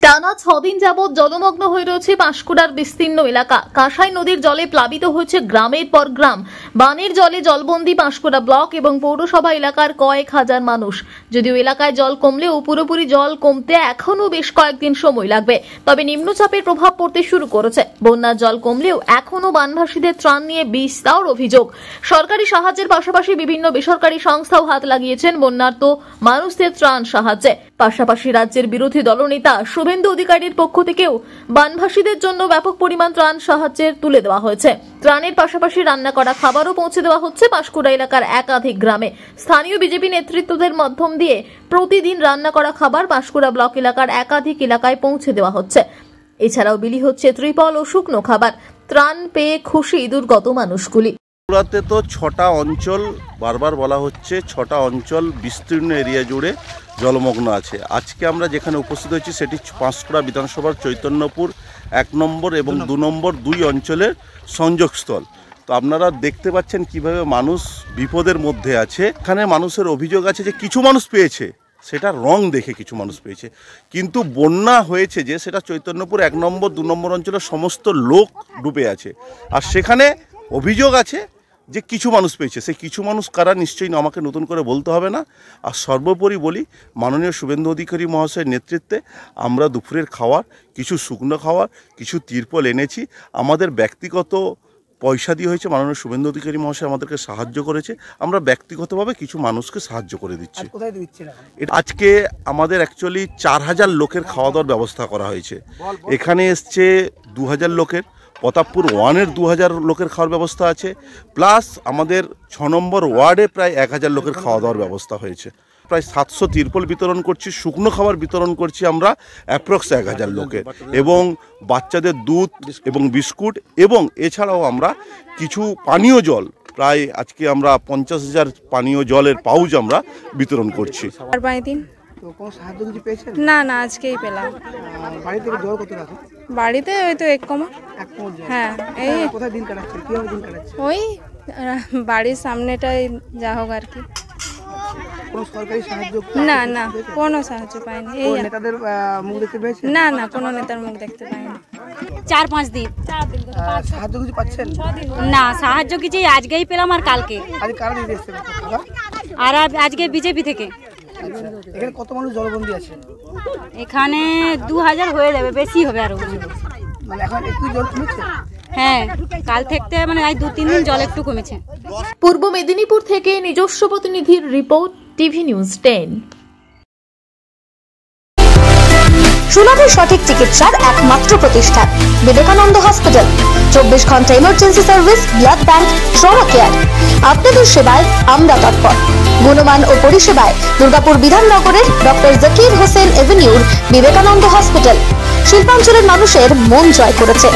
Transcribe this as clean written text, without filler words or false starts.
টানা 6 দিন যাবৎ জলমগ্ন হয়ে রয়েছে পাঁশকুড়ার বিস্তীর্ণ এলাকা। কাঁসাই নদীর জলে প্লাবিত হয়েছে গ্রামের পর গ্রাম। বানের জলে জলবন্দী পাঁশকুড়া ব্লক এবং পৌরসভা এলাকার কয়েক হাজার মানুষ। যদিও এলাকায় জল কমলেও পুরোপুরি জল কমতে এখনো বেশ কয়েকদিন সময় লাগবে। তবে নিম্নচাপের প্রভাব পড়তে শুরু করেছে। বন্যার জল কমলেও এখনো বানভাসীদের ত্রাণ নিয়ে বিস্তর অভিযোগ। সরকারি সাহায্যের পাশাপাশি বিভিন্ন বেসরকারি সংস্থাও হাত লাগিয়েছেন বন্যার্ত মানুষদের ত্রাণ সাহায্যে। পাশাপাশি রাজ্যের বিরোধী দলনেতা শুভেন্দু অধিকারীর পক্ষ থেকেও বানভাসীদের জন্য ব্যাপক পরিমাণ ত্রাণ সাহায্যের তুলে দেওয়া হয়েছে। ত্রাণের পাশাপাশি রান্না করা খাবারও পৌঁছে দেওয়া হচ্ছে পাঁশকুড়া এলাকার একাধিক গ্রামে। স্থানীয় বিজেপি নেতৃত্বদের মাধ্যম দিয়ে প্রতিদিন রান্না করা খাবার পাঁশকুড়া ব্লক এলাকার একাধিক এলাকায় পৌঁছে দেওয়া হচ্ছে। এছাড়াও বিলি হচ্ছে ত্রিপল ও শুকনো খাবার। ত্রাণ পেয়ে খুশি দুর্গত মানুষগুলি। বাঁকুড়াতে তো 6টা অঞ্চল, বারবার বলা হচ্ছে 6টা অঞ্চল বিস্তীর্ণ এরিয়া জুড়ে জলমগ্ন আছে। আজকে আমরা যেখানে উপস্থিত হয়েছি সেটি পাঁশকুড়া বিধানসভার চৈতন্যপুর 1 নম্বর এবং 2 নম্বর 2 অঞ্চলের সংযোগস্থল। তো আপনারা দেখতে পাচ্ছেন কিভাবে মানুষ বিপদের মধ্যে আছে। এখানে মানুষের অভিযোগ আছে যে কিছু মানুষ পেয়েছে, সেটা রং দেখে কিছু মানুষ পেয়েছে, কিন্তু বন্যা হয়েছে যে সেটা চৈতন্যপুর 1 নম্বর 2 নম্বর অঞ্চলের সমস্ত লোক ডুবে আছে। আর সেখানে অভিযোগ আছে যে কিছু মানুষ পেয়েছে। সেই কিছু মানুষ কারা নিশ্চয়ই আমাকে নতুন করে বলতে হবে না। আর সর্বোপরি বলি, মাননীয় শুভেন্দু অধিকারী মহাশয়ের নেতৃত্বে আমরা দুপুরের খাওয়ার, কিছু শুকনো খাওয়ার, কিছু তিরপল এনেছি। আমাদের ব্যক্তিগত পয়সা দিয়ে হয়েছে, মাননীয় শুভেন্দু অধিকারী মহাশয় আমাদেরকে সাহায্য করেছে। আমরা ব্যক্তিগতভাবে কিছু মানুষকে সাহায্য করে দিচ্ছি। আজকে আমাদের অ্যাকচুয়ালি 4000 লোকের খাওয়া দাওয়ার ব্যবস্থা করা হয়েছে। এখানে এসছে 2000 লোকের, প্রতাপপুর 1-এর 2000 লোকের খাওয়ার ব্যবস্থা আছে, প্লাস আমাদের 6 নম্বর ওয়ার্ডে প্রায় 1000 লোকের খাওয়া দাওয়ার ব্যবস্থা হয়েছে। প্রায় 700 তিরপল বিতরণ করছি, শুকনো খাবার বিতরণ করছি আমরা অ্যাপ্রক্স 1000 লোকের, এবং বাচ্চাদের দুধ এবং বিস্কুট, এবং এছাড়াও আমরা কিছু পানীয় জল, প্রায় আজকে আমরা 50,000 পানীয় জলের পাউচ আমরা বিতরণ করছি। না না, আজকেই পেলাম। বাড়িতে ওই তো 1 কমা। হ্যাঁ, এই ওই বাড়ির সামনেটাই যা হোক আর কি। না না, কোনো সাহায্য পাইনি। না না, কোনো নেতার মুখ দেখতে পাইনি। 4-5 দিন না, সাহায্য কিছু আজকেই পেলাম আর কালকে। আর আজকে বিজেপি থেকে। এখানে কত মানুষ জলবন্দী আছে? এখানে 2000 হয়ে যাবে, বেশি হবে আরো। মানে এখন একটু জল কমেছে? হ্যাঁ, কাল থেকে মানে আজ 2-3 দিন জল একটু কমেছে। পূর্ব মেদিনীপুর থেকে নিজস্ব প্রতিনিধির রিপোর্ট, টিভি নিউজ 10। সুলভে সঠিক চিকিৎসার একমাত্র প্রতিষ্ঠান বিবেকানন্দ হসপিটাল। 24 ঘন্টা emergency service, blood bank, trauma care. আপনাদের সেবায় আমরা তৎপর। গুণমান ও পরিষেবায় দুর্গাপুর বিধাননগরের ডক্টর জাকির হোসেন এভিনিউর বিবেকানন্দ হসপিটাল শিল্পাঞ্চলের মানুষের মন জয় করেছে।